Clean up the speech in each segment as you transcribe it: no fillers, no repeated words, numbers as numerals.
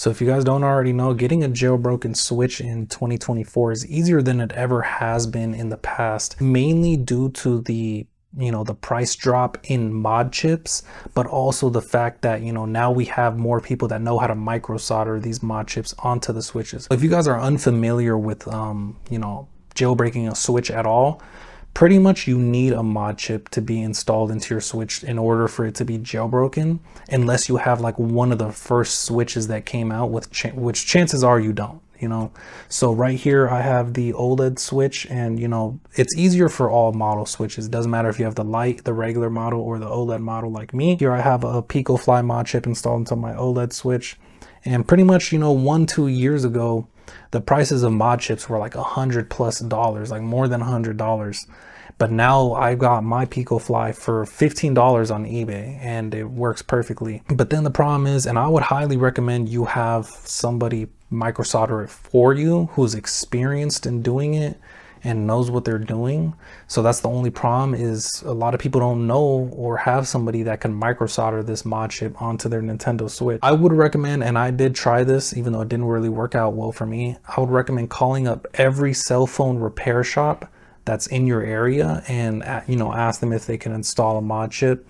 So if you guys don't already know, getting a jailbroken Switch in 2024 is easier than it ever has been in the past, mainly due to the the price drop in mod chips, but also the fact that now we have more people that know how to micro solder these mod chips onto the Switches. If you guys are unfamiliar with jailbreaking a Switch at all, pretty much you need a mod chip to be installed into your Switch in order for it to be jailbroken, unless you have like one of the first Switches that came out, with which chances are you don't. So right here I have the OLED Switch, and it's easier for all model Switches. It doesn't matter if you have the light, the regular model, or the OLED model like me. Here I have a PicoFly mod chip installed into my OLED Switch, and pretty much 1-2 years ago the prices of mod chips were like $100+, like more than $100. But now I got my PicoFly for $15 on eBay, and it works perfectly. But then the problem is, and I would highly recommend you have somebody micro solder it for you who's experienced in doing it and knows what they're doing. So that's the only problem, is a lot of people don't know or have somebody that can micro solder this mod chip onto their Nintendo Switch. I would recommend, and I did try this even though it didn't really work out well for me, I would recommend calling up every cell phone repair shop that's in your area and ask them if they can install a mod chip.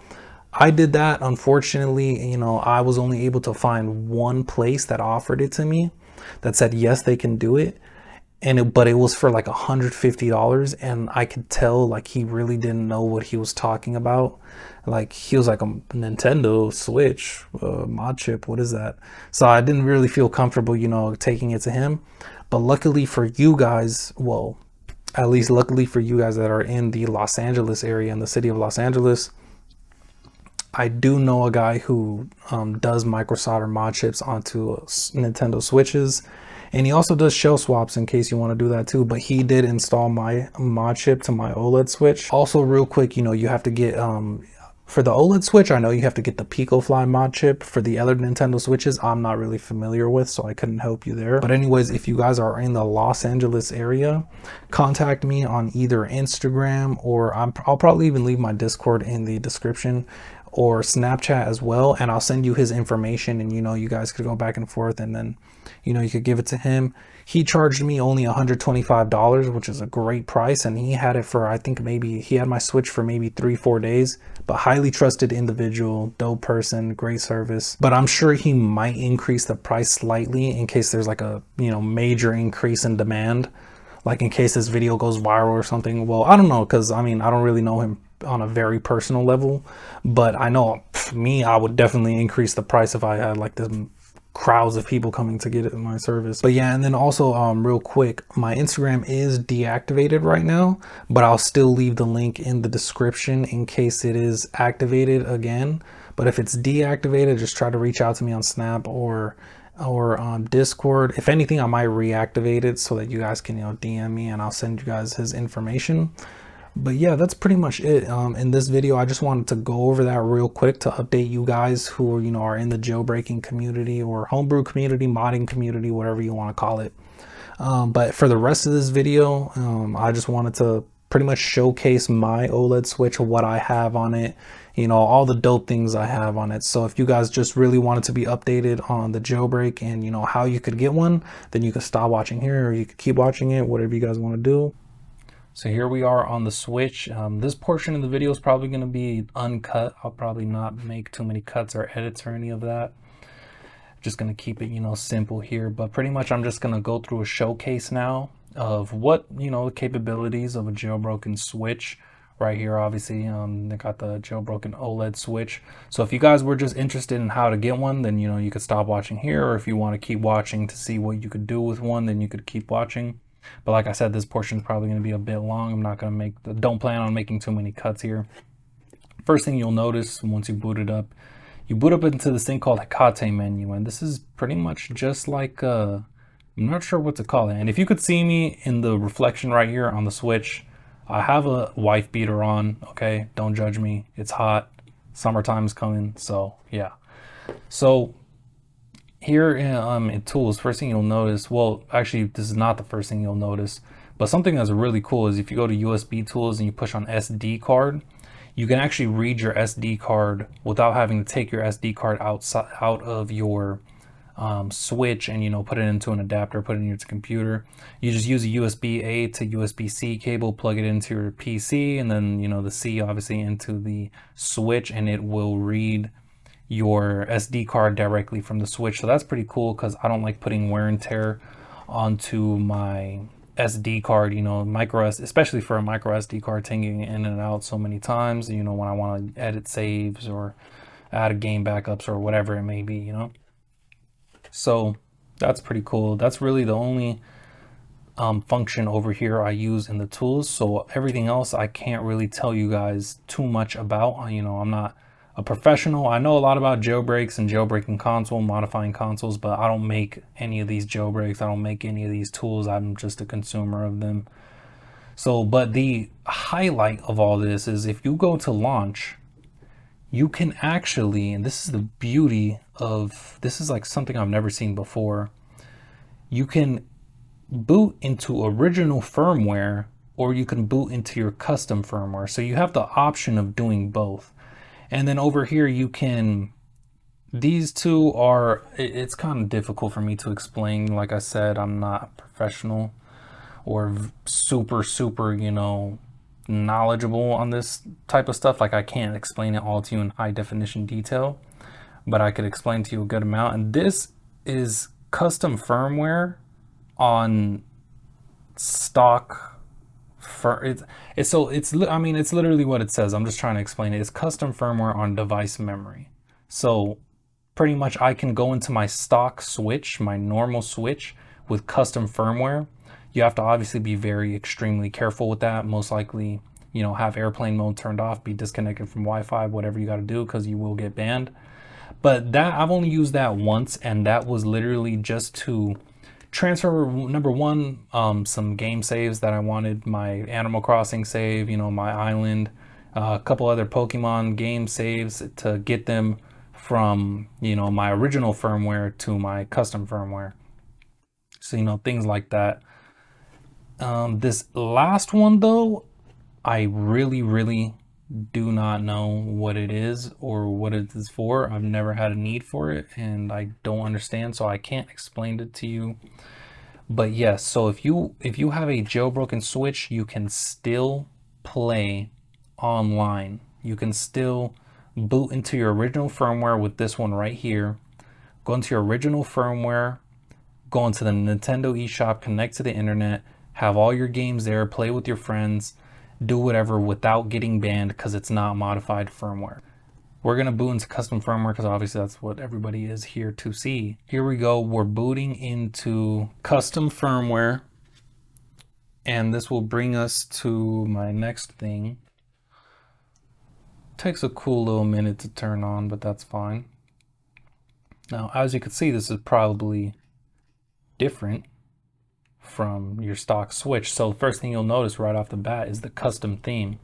I did that. Unfortunately, I was only able to find one place that offered it to me, that said yes, they can do it. But it was for like $150, and I could tell like he really didn't know what he was talking about. Like he was like, a Nintendo Switch mod chip, what is that? So I didn't really feel comfortable taking it to him. But luckily for you guys, well, at least luckily for you guys that are in the Los Angeles area, in the city of Los Angeles, I do know a guy who does micro solder mod chips onto Nintendo Switches. And he also does shell swaps in case you want to do that too. But he did install my mod chip to my OLED Switch. Also real quick, you have to get, for the OLED Switch, I know you have to get the PicoFly mod chip. For the other Nintendo Switches, I'm not really familiar with, so I couldn't help you there. But anyways, if you guys are in the Los Angeles area, contact me on either Instagram, or I'll probably even leave my Discord in the description, or Snapchat as well, and I'll send you his information, and you guys could go back and forth, and then you could give it to him. He charged me only $125, which is a great price, and he had it for, I think maybe he had my Switch for maybe 3-4 days. But highly trusted individual, dope person, great service. But I'm sure he might increase the price slightly in case there's like a major increase in demand, like in case this video goes viral or something. Well, I don't know, because I don't really know him on a very personal level, but I know me, I would definitely increase the price if I had like this crowds of people coming to get it in my service. But yeah, and then also real quick, my Instagram is deactivated right now, but I'll still leave the link in the description in case it is activated again. But if it's deactivated, just try to reach out to me on Snap or on Discord. If anything, I might reactivate it so that you guys can DM me, and I'll send you guys his information. But yeah, that's pretty much it. In this video, I just wanted to go over that real quick to update you guys who are in the jailbreaking community or homebrew community, modding community, whatever you want to call it. But for the rest of this video, I just wanted to pretty much showcase my OLED Switch, what I have on it, all the dope things I have on it. So if you guys just really wanted to be updated on the jailbreak and how you could get one, then you could stop watching here, or you could keep watching it, whatever you guys want to do. So here we are on the Switch. This portion of the video is probably going to be uncut. I'll probably not make too many cuts or edits or any of that. Just going to keep it, simple here. But pretty much I'm just going to go through a showcase now of what, the capabilities of a jailbroken Switch. Right here, obviously, they got the jailbroken OLED Switch. So if you guys were just interested in how to get one, then, you could stop watching here. Or if you want to keep watching to see what you could do with one, then you could keep watching. But like I said, this portion is probably going to be a bit long. I'm not going to don't plan on making too many cuts here. First thing you'll notice once you boot it up, you boot up into this thing called Hecate menu. And this is pretty much just like, I'm not sure what to call it. And if you could see me in the reflection right here on the Switch, I have a wife beater on, okay? Don't judge me. It's hot. Summertime's coming, so yeah. So here in tools, first thing you'll notice, well, actually, this is not the first thing you'll notice, but something that's really cool is if you go to USB tools and you push on SD card, you can actually read your SD card without having to take your SD card out of your switch and, you know, put it into an adapter, put it in your computer. You just use a USB-A to USB-C cable, plug it into your PC, and then, you know, the C obviously into the switch, and it will read your SD card directly from the switch. So that's pretty cool, because I don't like putting wear and tear onto my SD card, you know, especially for a micro SD card, taking it in and out so many times, you know, when I want to edit saves or add a game backups or whatever it may be, you know. So that's pretty cool. That's really the only function over here I use in the tools. So everything else I can't really tell you guys too much about. You know, I'm not a professional. I know a lot about jailbreaks and jailbreaking console, modifying consoles, but I don't make any of these jailbreaks. I don't make any of these tools. I'm just a consumer of them. So, but the highlight of all this is if you go to launch, you can actually, and this is the beauty of, this is like something I've never seen before, you can boot into original firmware, or you can boot into your custom firmware. So you have the option of doing both. And then over here you can, these two are, it's kind of difficult for me to explain. Like I said, I'm not a professional or super, you know, knowledgeable on this type of stuff. Like I can't explain it all to you in high definition detail, but I could explain to you a good amount. And this is custom firmware on stock I mean, it's literally what it says. I'm just trying to explain it. It's custom firmware on device memory. So pretty much I can go into my stock switch, my normal switch, with custom firmware. You have to obviously be very extremely careful with that. Most likely, you know, have airplane mode turned off, be disconnected from Wi-Fi, whatever you got to do, because you will get banned. But that, I've only used that once, and that was literally just to transfer, number one, some game saves that I wanted, my Animal Crossing save, you know, my island, a couple other Pokemon game saves, to get them from, you know, my original firmware to my custom firmware. So, you know, things like that. This last one though, I really do not know what it is or what it is for. I've never had a need for it, and I don't understand, so I can't explain it to you. But yes, so if you have a jailbroken Switch, you can still play online. You can still boot into your original firmware with this one right here. Go into your original firmware, go into the Nintendo eShop, connect to the internet, have all your games there, play with your friends, do whatever without getting banned, because it's not modified firmware. We're gonna boot into custom firmware because obviously that's what everybody is here to see. Here we go, we're booting into custom firmware, and this will bring us to my next thing. Takes a cool little minute to turn on, but that's fine. Now, as you can see, this is probably different from your stock Switch. So the first thing you'll notice right off the bat is the custom theme.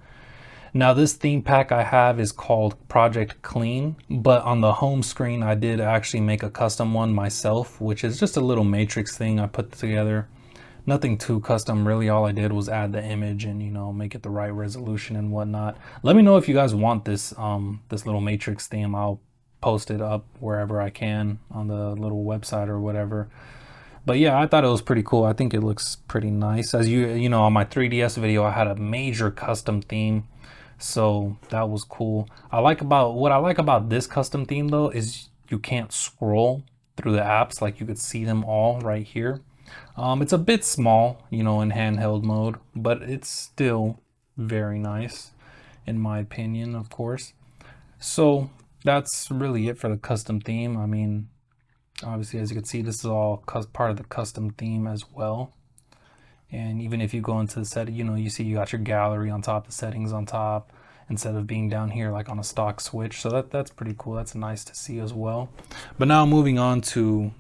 Now this theme pack I have is called Project Clean, but on the home screen I did actually make a custom one myself, which is just a little matrix thing I put together. Nothing too custom really. All I did was add the image and, you know, make it the right resolution and whatnot. Let me know if you guys want this this little matrix theme. I'll post it up wherever I can on the little website or whatever. But yeah, I thought it was pretty cool. I think it looks pretty nice. As you know, on my 3DS video, I had a major custom theme, so that was cool. What I like about this custom theme though is you can't scroll through the apps. Like, you could see them all right here. It's a bit small, you know, in handheld mode, but it's still very nice in my opinion, of course. So that's really it for the custom theme. I mean, obviously, as you can see, this is all part of the custom theme as well. And even if you go into the setting, you know, you see you got your gallery on top, the settings on top, instead of being down here like on a stock Switch. So that's pretty cool. That's nice to see as well. But now moving on to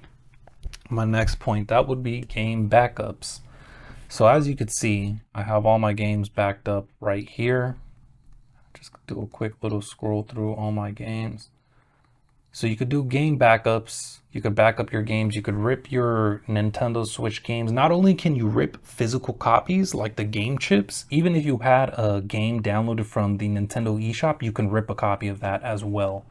my next point, that would be game backups. So as you can see, I have all my games backed up right here. Just do a quick little scroll through all my games. So you could do game backups, you could back up your games, you could rip your Nintendo Switch games. Not only can you rip physical copies like the game chips, even if you had a game downloaded from the Nintendo eShop, you can rip a copy of that as well.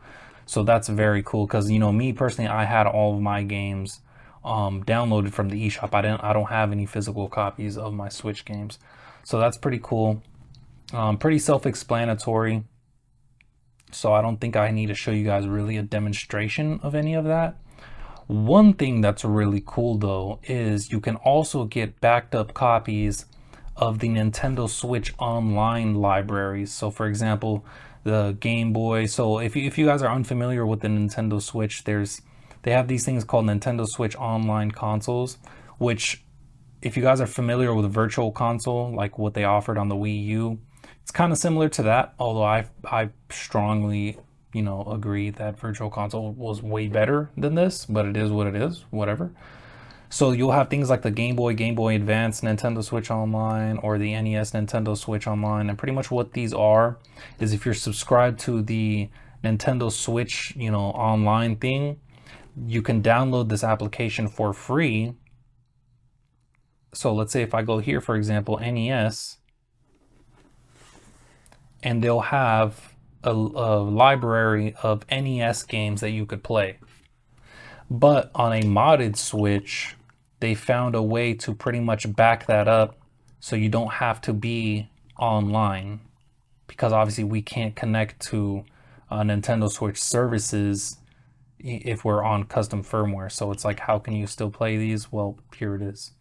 So that's very cool because, you know, me personally, I had all of my games downloaded from the eShop. I don't have any physical copies of my Switch games. So that's pretty cool. Pretty self-explanatory. So I don't think I need to show you guys really a demonstration of any of that. One thing that's really cool though is you can also get backed up copies of the Nintendo Switch Online libraries. So for example, the Game Boy. So if you guys are unfamiliar with the Nintendo Switch, they have these things called Nintendo Switch Online consoles, which if you guys are familiar with a virtual console, like what they offered on the Wii U, it's kind of similar to that, although I strongly, you know, agree that virtual console was way better than this, but it is what it is, whatever. So you'll have things like the Game Boy, Game Boy Advance, Nintendo Switch Online, or the NES Nintendo Switch Online. And pretty much what these are is if you're subscribed to the Nintendo Switch, you know, online thing, you can download this application for free. So let's say if I go here, for example, NES, and they'll have a library of NES games that you could play. But on a modded Switch, they found a way to pretty much back that up so you don't have to be online, because obviously we can't connect to Nintendo Switch services if we're on custom firmware. So it's like, how can you still play these? Well, here it is.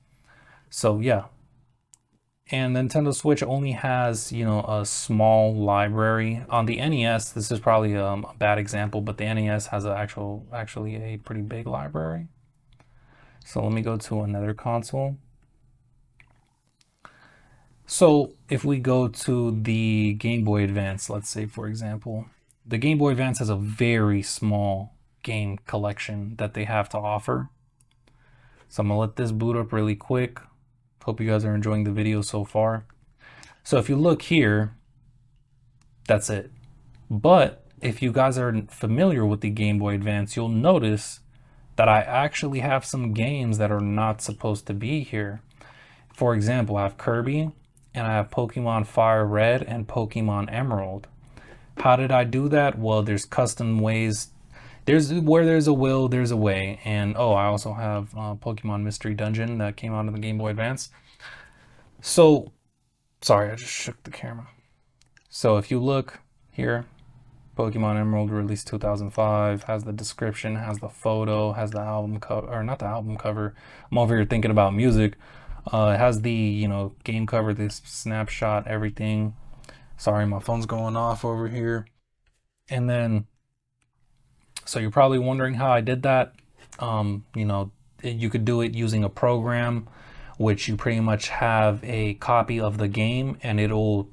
So yeah. And Nintendo Switch only has, you know, a small library. On the NES, this is probably a bad example, but the NES has actually a pretty big library. So let me go to another console. So if we go to the Game Boy Advance, let's say, for example, the Game Boy Advance has a very small game collection that they have to offer. So I'm gonna let this boot up really quick. Hope you guys are enjoying the video so far. So if you look here, that's it. But if you guys are familiar with the Game Boy Advance, you'll notice that I actually have some games that are not supposed to be here. For example, I have Kirby, and I have Pokemon Fire Red and Pokemon Emerald. How did I do that? Well, there's custom ways. Where there's a will, there's a way. And oh, I also have Pokemon Mystery Dungeon that came out of the Game Boy Advance. So, sorry, I just shook the camera. So if you look here, Pokemon Emerald released 2005, has the description, has the photo, has the album cover, or not the album cover. I'm over here thinking about music. It has the, you know, game cover, this snapshot, everything. Sorry, my phone's going off over here. And then, so you're probably wondering how I did that. You know, you could do it using a program, which you pretty much have a copy of the game, and it'll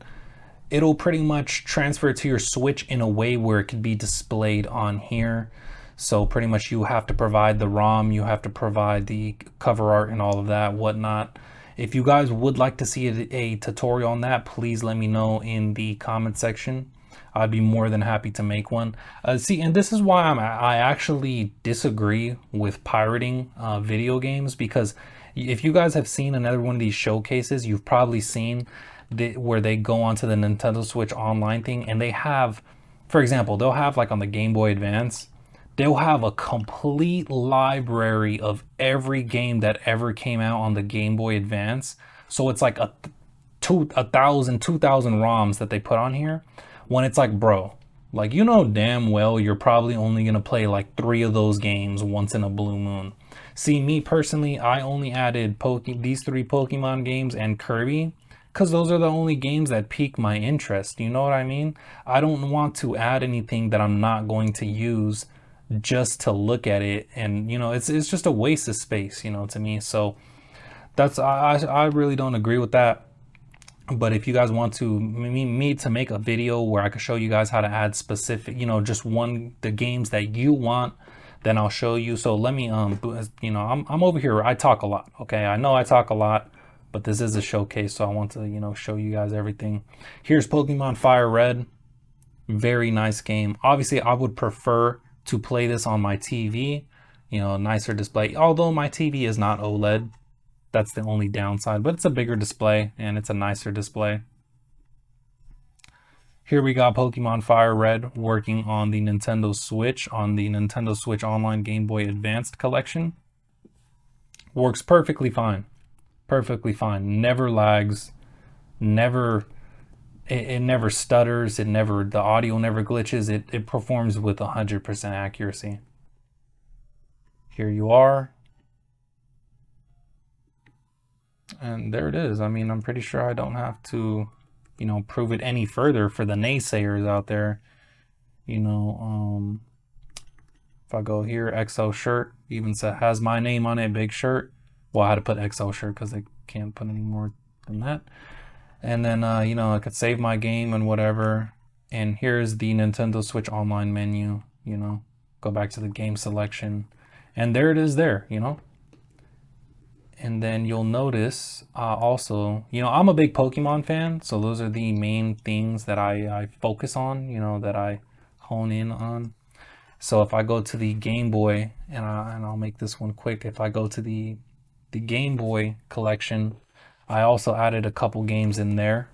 pretty much transfer to your Switch in a way where it could be displayed on here. So pretty much you have to provide the ROM, you have to provide the cover art and all of that, whatnot. If you guys would like to see a tutorial on that, please let me know in the comment section. I'd be more than happy to make one. See, and this is why I actually disagree with pirating video games, because if you guys have seen another one of these showcases, you've probably seen where they go onto the Nintendo Switch Online thing, and they have, for example, they'll have like on the Game Boy Advance, they'll have a complete library of every game that ever came out on the Game Boy Advance. So it's like 2,000 ROMs that they put on here. When it's like, bro, like, you know damn well you're probably only gonna play like 3 of those games once in a blue moon. See, me personally, I only added these 3 Pokemon games and Kirby because those are the only games that pique my interest. You know what I mean? I don't want to add anything that I'm not going to use just to look at it, and you know, it's just a waste of space, you know, to me. So that's I really don't agree with that. But if you guys want to me to make a video where I could show you guys how to add specific, you know, just the games that you want, then I'll show you. So let me you know, I'm over here, I talk a lot, okay? I know I talk a lot, but this is a showcase, so I want to, you know, show you guys everything. Here's Pokemon Fire Red. Very nice game. Obviously I would prefer to play this on my TV, you know, nicer display, although my TV is not OLED. That's the only downside, but it's a bigger display and it's a nicer display. Here we got Pokemon Fire Red working on the Nintendo Switch, on the Nintendo Switch Online Game Boy Advanced collection. Works perfectly fine. Perfectly fine. Never lags. Never it never stutters. The audio never glitches. It performs with 100% accuracy. Here you are. And there it is. I mean, I'm pretty sure I don't have to, prove it any further for the naysayers out there. If I go here, XO shirt, even has my name on it, big shirt. Well, I had to put XO shirt because they can't put any more than that. And then, I could save my game and whatever. And here's the Nintendo Switch Online menu, go back to the game selection. And there it is there, And then you'll notice also, I'm a big Pokemon fan. So those are the main things that I focus on, that I hone in on. So if I go to the Game Boy, and I'll make this one quick. If I go to the Game Boy collection, I also added a couple games in there.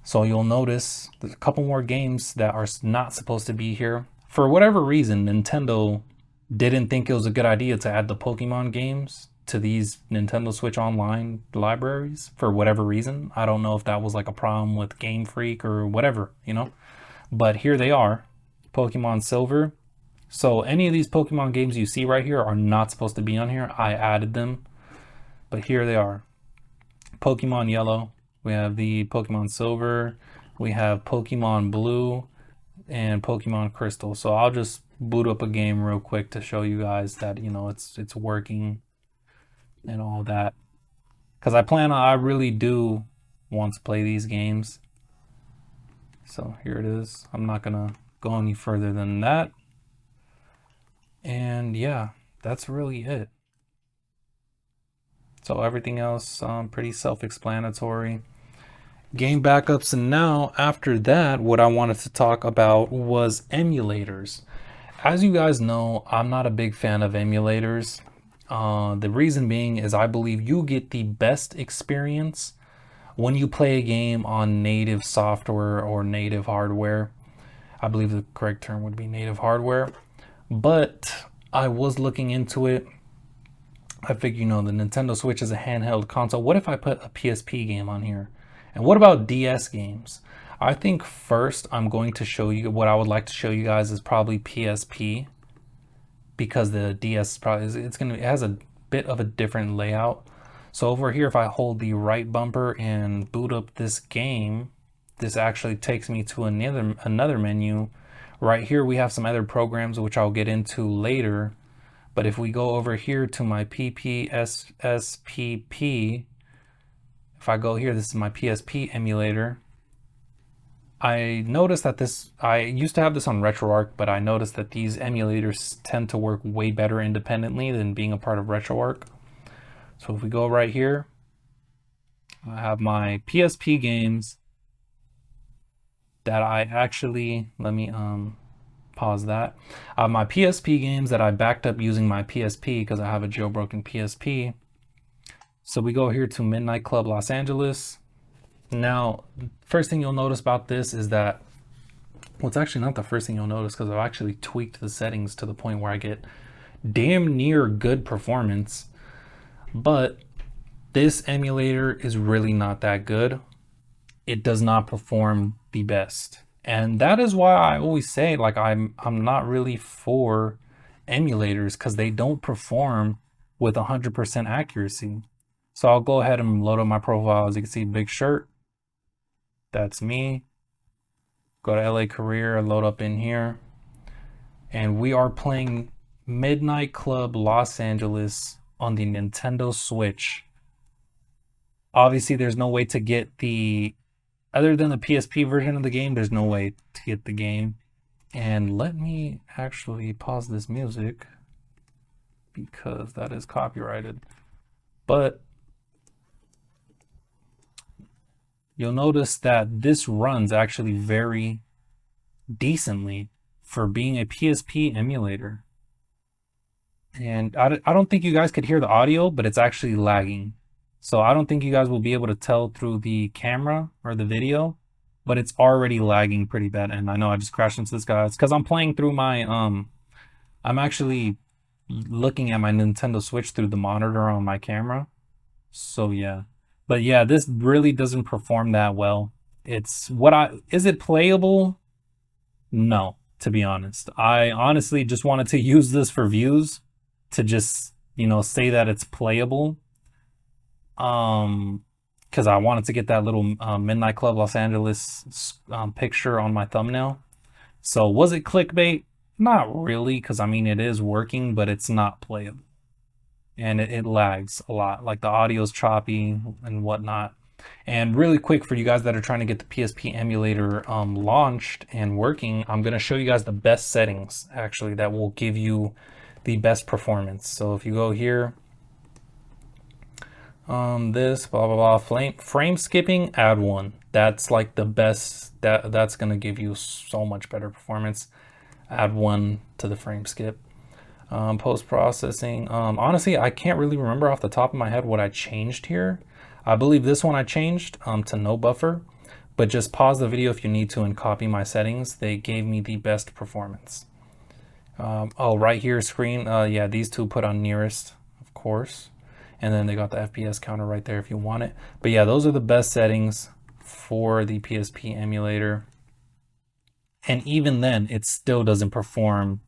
So you'll notice there's a couple more games that are not supposed to be here. For whatever reason, Nintendo didn't think it was a good idea to add the Pokemon games to these Nintendo Switch Online libraries for whatever reason. I don't know if that was like a problem with Game Freak or whatever, But here they are, Pokemon Silver. So any of these Pokemon games you see right here are not supposed to be on here. I added them, but here they are. Pokemon Yellow, we have the Pokemon Silver, we have Pokemon Blue, and Pokemon Crystal. So I'll just boot up a game real quick to show you guys that, it's working and all that. Because I really do want to play these games. So here it is. I'm not gonna go any further than that. And yeah, that's really it. So everything else pretty self-explanatory. Game backups, and now after that, what I wanted to talk about was emulators. As you guys know, I'm not a big fan of emulators. The reason being is I believe you get the best experience when you play a game on native software or native hardware. I believe the correct term would be native hardware. But I was looking into it. I figured, the Nintendo Switch is a handheld console. What if I put a PSP game on here? And what about DS games? I think first I'm going to show you what I would like to show you guys is probably PSP, because the DS probably it has a bit of a different layout. So over here, if I hold the right bumper and boot up this game, this actually takes me to another menu. Right here we have some other programs which I'll get into later. But if we go over here to my PPSSPP, if I go here, this is my PSP emulator. I noticed that I used to have this on RetroArch, but I noticed that these emulators tend to work way better independently than being a part of RetroArch. So if we go right here, I have my PSP games that I actually, let me pause that. I have my PSP games that I backed up using my PSP because I have a jailbroken PSP. So we go here to Midnight Club Los Angeles. Now, first thing you'll notice about this is that, well, it's actually not the first thing you'll notice because I've actually tweaked the settings to the point where I get damn near good performance. But this emulator is really not that good. It does not perform the best. And that is why I always say, like, I'm not really for emulators because they don't perform with 100% accuracy. So I'll go ahead and load up my profile. As you can see, big shirt. That's me. Go to LA Career, load up in here. And we are playing Midnight Club Los Angeles on the Nintendo Switch. Obviously, there's no way to get other than the PSP version of the game, there's no way to get the game. And let me actually pause this music because that is copyrighted. But you'll notice that this runs actually very decently for being a PSP emulator. And I don't think you guys could hear the audio, but it's actually lagging. So I don't think you guys will be able to tell through the camera or the video, but it's already lagging pretty bad. And I know I just crashed into this guy. It's because I'm playing through my I'm actually looking at my Nintendo Switch through the monitor on my camera. So yeah. But yeah, this really doesn't perform that well. It's what I is it playable? No, to be honest. I honestly just wanted to use this for views to just, say that it's playable. Um, because I wanted to get that little Midnight Club Los Angeles picture on my thumbnail. So was it clickbait? Not really, because I mean it is working, but it's not playable. And it lags a lot. Like the audio's choppy and whatnot. And really quick for you guys that are trying to get the PSP emulator launched and working, I'm going to show you guys the best settings actually that will give you the best performance. So if you go here, this blah blah blah frame skipping, add one. That's like the best. That's going to give you so much better performance. Add one to the frame skip. Post processing. Honestly, I can't really remember off the top of my head what I changed here. I believe this one I changed to no buffer, but just pause the video if you need to and copy my settings. They gave me the best performance. Oh, right here, screen. Yeah, these two put on nearest, of course. And then they got the FPS counter right there if you want it. But yeah, those are the best settings for the PSP emulator. And even then, it still doesn't perform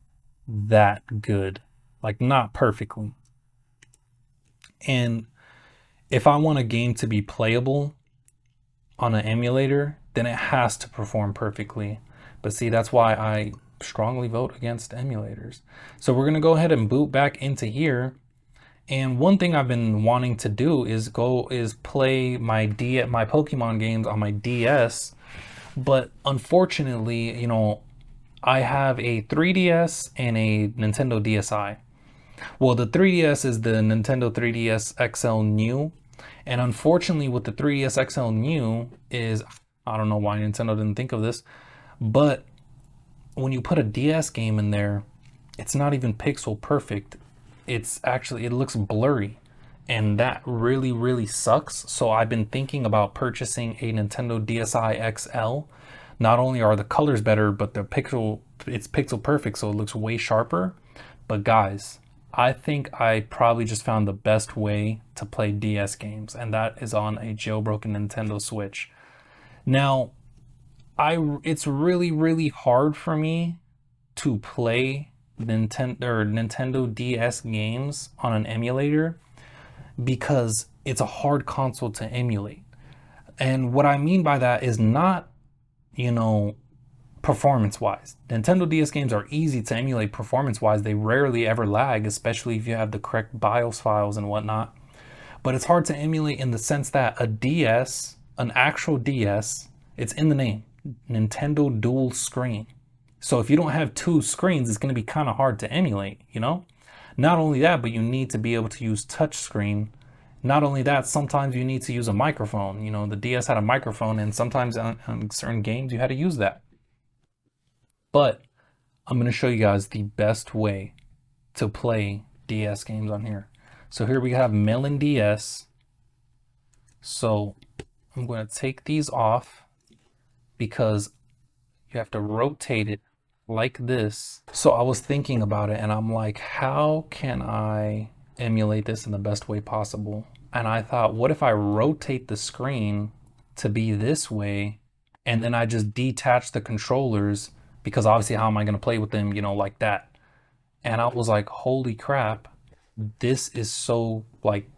that good. Like, not perfectly. And if I want a game to be playable on an emulator, then it has to perform perfectly. But see, that's why I strongly vote against emulators. So we're going to go ahead and boot back into here. And one thing I've been wanting to do is play my Pokemon games on my DS. But unfortunately, I have a 3DS and a Nintendo DSi. Well, the 3DS is the Nintendo 3DS XL New. And unfortunately with the 3DS XL New is, I don't know why Nintendo didn't think of this, but when you put a DS game in there, it's not even pixel perfect. It's actually, it looks blurry. And that really, really sucks. So I've been thinking about purchasing a Nintendo DSi XL. Not only are the colors better, but it's pixel perfect, so it looks way sharper. But guys, I think I probably just found the best way to play DS games, and that is on a jailbroken Nintendo Switch. Now, it's really, really hard for me to play Nintendo DS games on an emulator because it's a hard console to emulate. And what I mean by that is not, performance wise. Nintendo DS games are easy to emulate performance wise. They rarely ever lag, especially if you have the correct BIOS files and whatnot. But it's hard to emulate in the sense that a DS, an actual DS, it's in the name, Nintendo dual screen. So if you don't have two screens, it's going to be kind of hard to emulate, Not only that, but you need to be able to use touch screen. Not only that, sometimes you need to use a microphone. The DS had a microphone, and sometimes on certain games you had to use that. But I'm going to show you guys the best way to play DS games on here. So here we have Melon DS. So I'm going to take these off because you have to rotate it like this. So I was thinking about it and I'm like, how can I emulate this in the best way possible? And I thought, what if I rotate the screen to be this way and then I just detach the controllers, because obviously how am I going to play with them, like that? And I was like, holy crap, this is so like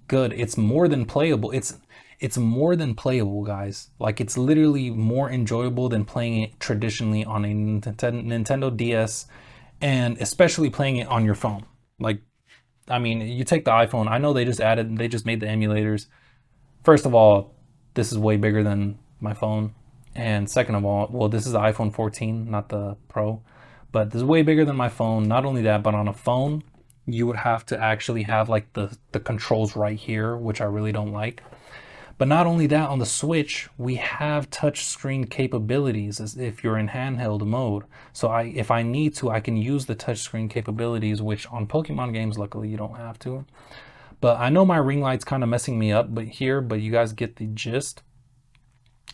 good. It's more than playable. It's more than playable, guys. Like, it's literally more enjoyable than playing it traditionally on a Nintendo DS, and especially playing it on your phone. Like, I mean, you take the iPhone. I know they just made the emulators. First of all, this is way bigger than my phone. And second of all, well, this is the iPhone 14, not the Pro, but this is way bigger than my phone. Not only that, but on a phone, you would have to actually have like the controls right here, which I really don't like. But not only that, on the Switch, we have touchscreen capabilities as if you're in handheld mode. So if I need to, I can use the touchscreen capabilities, which on Pokemon games, luckily you don't have to. But I know my ring light's kind of messing me up, but you guys get the gist.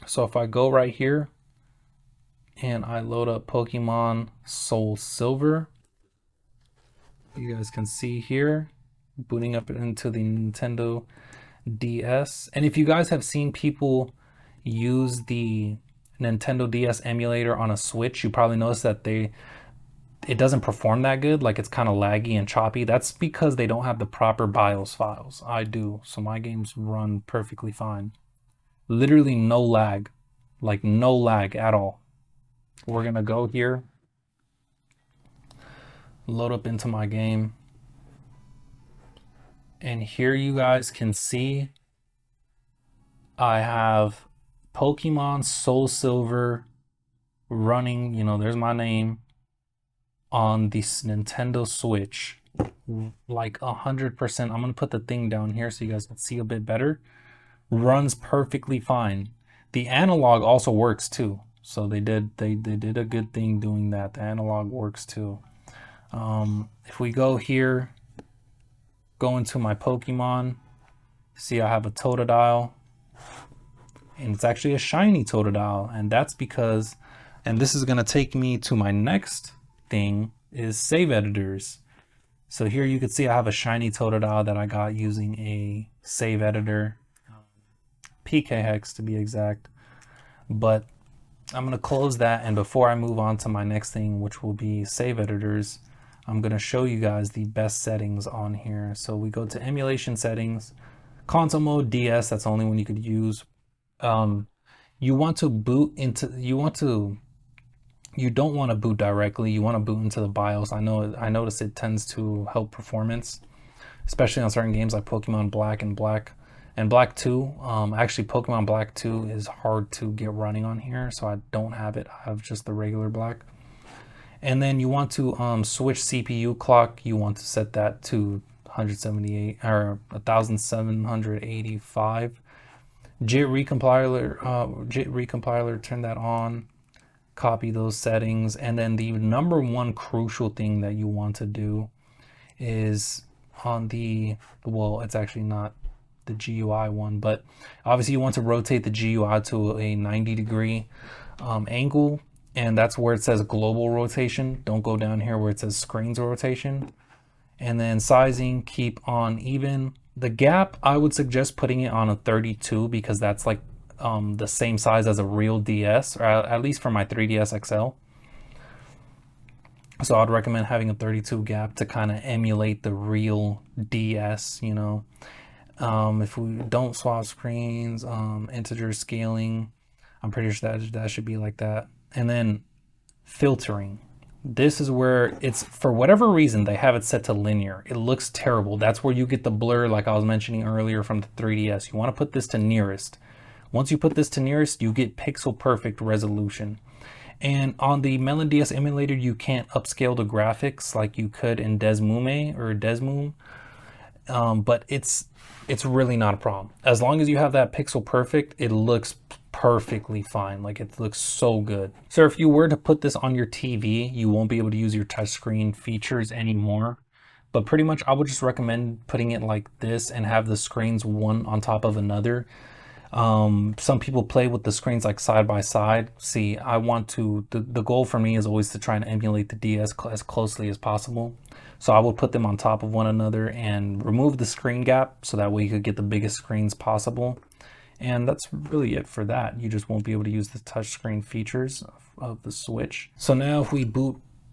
So if I go right here and I load up Pokemon Soul Silver, you guys can see here, booting up into the Nintendo DS. And if you guys have seen people use the Nintendo DS emulator on a Switch, you probably noticed that it doesn't perform that good. Like it's kind of laggy and choppy. That's because they don't have the proper BIOS files. I do. So my games run perfectly fine. Literally no lag. Like no lag at all. We're gonna go here, load up into my game. And here you guys can see I have Pokemon Soul Silver running, there's my name on this Nintendo Switch. Like 100%. I'm gonna put the thing down here so you guys can see a bit better. Runs perfectly fine. The analog also works too. So they did a good thing doing that. The analog works too. If we go here, go into my Pokemon, see I have a Totodile, and it's actually a shiny Totodile, and that's because, and this is gonna take me to my next thing, is save editors. So here you can see I have a shiny Totodile that I got using a save editor, PK Hex to be exact. But I'm gonna close that, and before I move on to my next thing, which will be save editors, I'm gonna show you guys the best settings on here. So we go to emulation settings, console mode DS, that's the only one you could use. You want to boot into, you don't want to boot directly, you want to boot into the BIOS. I notice it tends to help performance, especially on certain games like Pokemon Black and Black 2. Actually Pokemon Black 2 is hard to get running on here, so I don't have it. I have just the regular Black. And then you want to switch CPU clock. You want to set that to 178 or 1785. JIT recompiler, turn that on, copy those settings. And then the number one crucial thing that you want to do is on well, it's actually not the GUI one, but obviously you want to rotate the GUI to a 90-degree angle, and that's where it says global rotation. Don't go down here where it says screens rotation. And then sizing, keep on even. The gap, I would suggest putting it on a 32 because that's like the same size as a real DS, or at least for my 3DS XL. So I'd recommend having a 32 gap to kind of emulate the real DS, If we don't swap screens, integer scaling, I'm pretty sure that should be like that. And then filtering. This is where it's, for whatever reason, they have it set to linear. It looks terrible. That's where you get the blur, like I was mentioning earlier from the 3DS. You want to put this to nearest. Once you put this to nearest, you get pixel perfect resolution. And on the Melon DS emulator, you can't upscale the graphics like you could in Desmume or Desmoom. But it's really not a problem. As long as you have that pixel perfect, it looks perfectly fine. Like it looks so good. So if you were to put this on your TV, you won't be able to use your touchscreen features anymore. But pretty much I would just recommend putting it like this and have the screens one on top of another. Some people play with the screens like side by side. See, I want to, the goal for me is always to try and emulate the DS as closely as possible. So I would put them on top of one another and remove the screen gap so that way you could get the biggest screens possible. And that's really it for that. You just won't be able to use the touchscreen features of the Switch. So now if we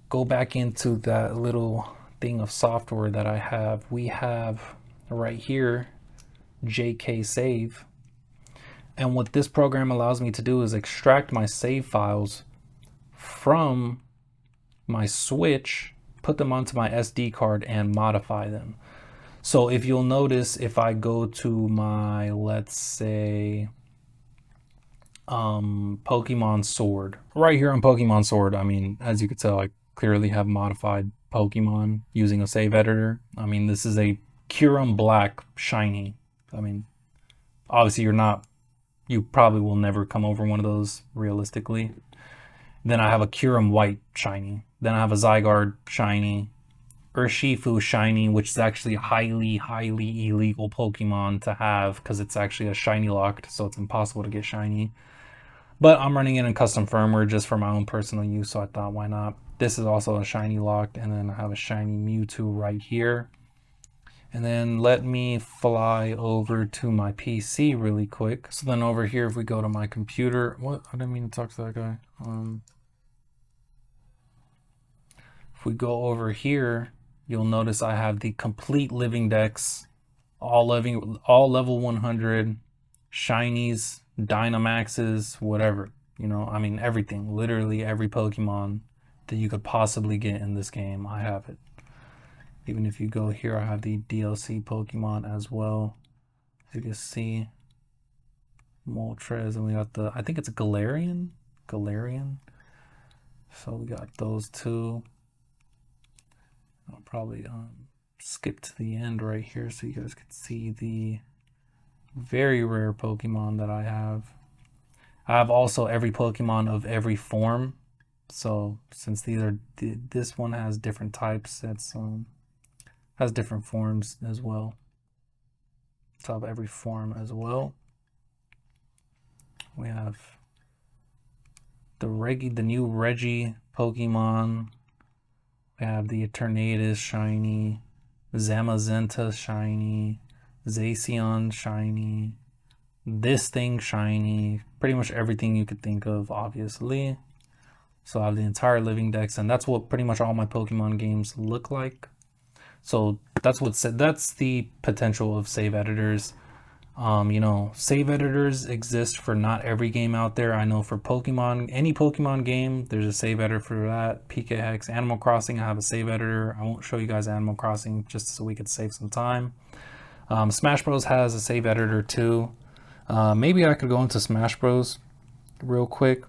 go back into that little thing of software that I have, we have right here, JK Save. And what this program allows me to do is extract my save files from my Switch, put them onto my SD card and modify them. So if you'll notice, if I go to my, let's say, Pokemon Sword, right here on Pokemon Sword, I mean, as you can tell, I clearly have modified Pokemon using a save editor. I mean, this is a Kyurem Black shiny. I mean, obviously you probably will never come over one of those realistically. Then I have a Kyurem White shiny. Then I have a Zygarde shiny. Urshifu shiny, which is actually a highly illegal Pokemon to have because it's actually a shiny locked, so it's impossible to get shiny. But I'm running it in custom firmware just for my own personal use, so I thought, why not? This is also a shiny locked, and then I have a shiny Mewtwo right here. And then let me fly over to my PC really quick. So then over here, if we go to my computer, what? I didn't mean to talk to that guy. If we go over here, you'll notice I have the complete living dex, all level 100, shinies, Dynamaxes, whatever. You know, I mean everything. Literally every Pokemon that you could possibly get in this game, I have it. Even if you go here, I have the DLC Pokemon as well. As you can see, Moltres, and we got the, I think it's a Galarian. So we got those two. I'll probably skip to the end right here so you guys can see the very rare Pokemon that I have. I have also every Pokemon of every form. So since these are, this one has different types, it's has different forms as well. So I have every form as well. We have the new Reggie Pokemon. We have the Eternatus shiny, Zamazenta shiny, Zacian shiny, this thing shiny, pretty much everything you could think of, obviously. So I have the entire living dex, and that's what pretty much all my Pokemon games look like. So that's the potential of save editors. You know, save editors exist for not every game out there. I know for Pokemon, any Pokemon game, there's a save editor for that. PKX, Animal Crossing, I have a save editor. I won't show you guys Animal Crossing just so we could save some time. Smash Bros has a save editor too. Maybe I could go into Smash Bros real quick,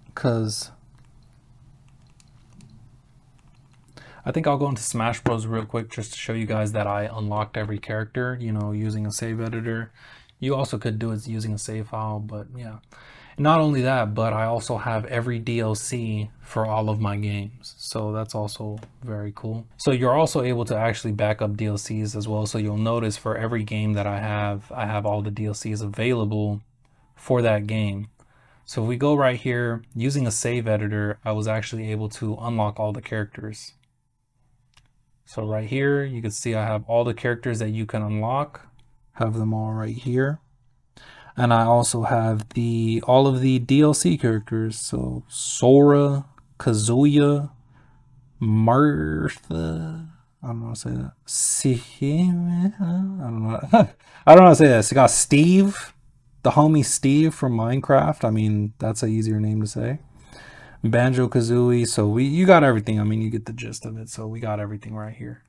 because I think I'll go into Smash Bros real quick just to show you guys that I unlocked every character, you know, using a save editor. You also could do it using a save file, but yeah. Not only that, but I also have every DLC for all of my games. So that's also very cool. So you're also able to actually back up DLCs as well. So you'll notice for every game that I have all the DLCs available for that game. So if we go right here, using a save editor, I was actually able to unlock all the characters. So right here, you can see I have all the characters that you can unlock. Have them all right here. And I also have all of the DLC characters. So Sora, Kazuya, Martha. I don't know how to say that. I don't know. I don't know how to say that. So you got Steve, the homie Steve from Minecraft. I mean, that's an easier name to say. Banjo-Kazooie. So you got everything. I mean, you get the gist of it. So we got everything right here.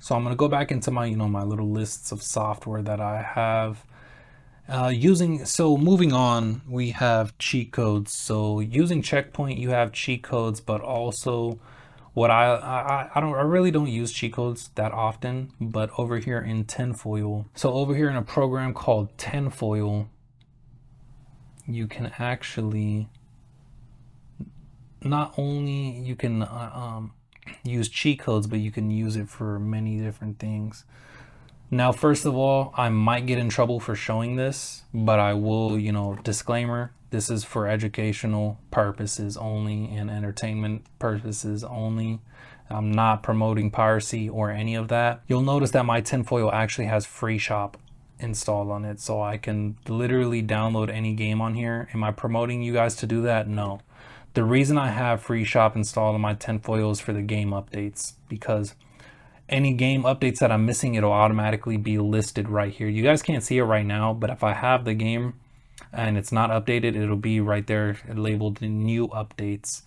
So I'm going to go back into my, my little lists of software that I have so moving on, we have cheat codes. So using Checkpoint, you have cheat codes, but also what I really don't use cheat codes that often, but over here in Tinfoil. So over here in a program called Tinfoil, you can actually not only you can use cheat codes, but you can use it for many different things. Now, first of all, I might get in trouble for showing this, but I will, disclaimer, this is for educational purposes only and entertainment purposes only. I'm not promoting piracy or any of that. You'll notice that my Tinfoil actually has Free Shop installed on it, so I can literally download any game on here. Am I promoting you guys to do that? No. The reason I have Free Shop installed on my Tinfoil is for the game updates, because any game updates that I'm missing, it'll automatically be listed right here. You guys can't see it right now, but if I have the game and it's not updated, it'll be right there labeled new updates.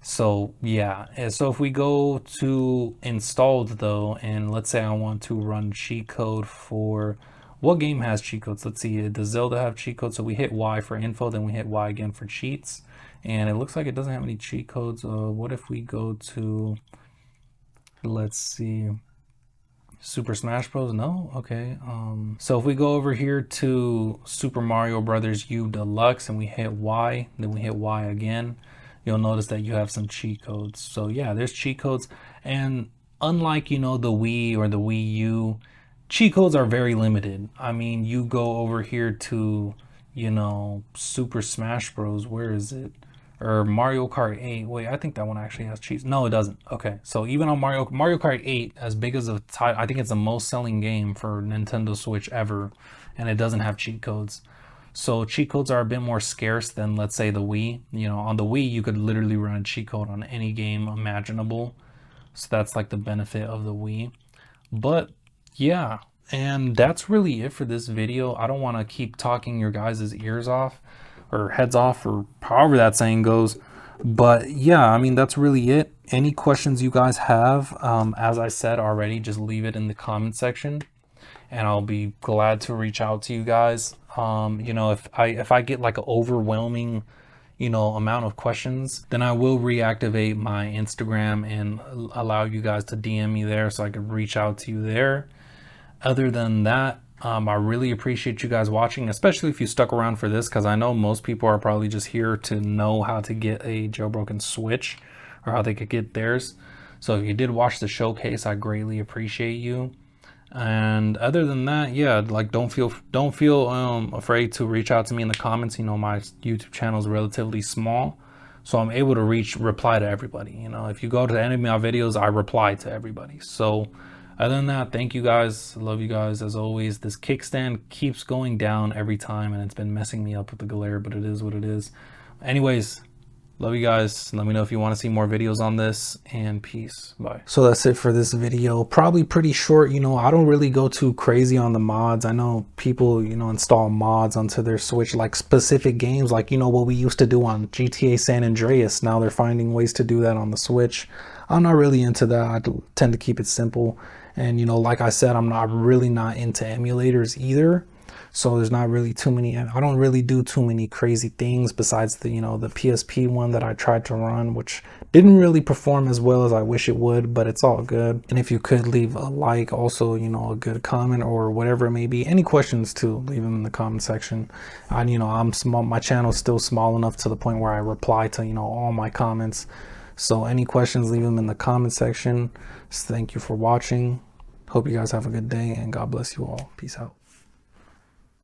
So yeah, and so if we go to installed though, and let's say I want to run cheat code for, what game has cheat codes? Let's see, does Zelda have cheat codes? So we hit Y for info, then we hit Y again for cheats, and it looks like it doesn't have any cheat codes. What if we go to, let's see, Super Smash Bros? No? Okay. So if we go over here to Super Mario Brothers U Deluxe and we hit Y, then we hit Y again, you'll notice that you have some cheat codes. So yeah, there's cheat codes. And unlike, the Wii or the Wii U, cheat codes are very limited. I mean, you go over here to, you know, Super Smash Bros. Where is it? Or Mario Kart 8. Wait, I think that one actually has cheats. No, it doesn't. Okay, so even on Mario Kart 8, as big as a title, I think it's the most selling game for Nintendo Switch ever, and it doesn't have cheat codes. So cheat codes are a bit more scarce than, let's say, the Wii. You know, on the Wii, you could literally run a cheat code on any game imaginable. So that's like the benefit of the Wii. But yeah, and that's really it for this video. I don't want to keep talking your guys' ears off or heads off, or however that saying goes. But yeah, I mean, that's really it. Any questions you guys have, as I said already, just leave it in the comment section and I'll be glad to reach out to you guys. You know, if I get like an overwhelming, you know, amount of questions, then I will reactivate my Instagram and allow you guys to DM me there so I can reach out to you there. Other than that, I really appreciate you guys watching, especially if you stuck around for this, because I know most people are probably just here to know how to get a jailbroken Switch or how they could get theirs. So if you did watch the showcase, I greatly appreciate you. And other than that, yeah, like don't feel afraid to reach out to me in the comments. You know, my YouTube channel is relatively small, so I'm able to reply to everybody. You know, if you go to any of my videos, I reply to everybody. So other than that, thank you guys. I love you guys as always. This kickstand keeps going down every time and it's been messing me up with the glare, but it is what it is. Anyways, love you guys. Let me know if you want to see more videos on this, and peace. Bye. So that's it for this video. Probably pretty short. You know, I don't really go too crazy on the mods. I know people, you know, install mods onto their Switch, like specific games, like, you know, what we used to do on GTA San Andreas. Now they're finding ways to do that on the Switch. I'm not really into that. I tend to keep it simple. And, you know, like I said, I'm really not into emulators either. So there's not really too many, I don't really do too many crazy things besides the, you know, the PSP one that I tried to run, which didn't really perform as well as I wish it would, but it's all good. And if you could leave a like, also, you know, a good comment or whatever it may be. Any questions too, leave them in the comment section. And, you know, I'm small, my channel is still small enough to the point where I reply to, you know, all my comments. So any questions, leave them in the comment section. So thank you for watching. Hope you guys have a good day and God bless you all. Peace out.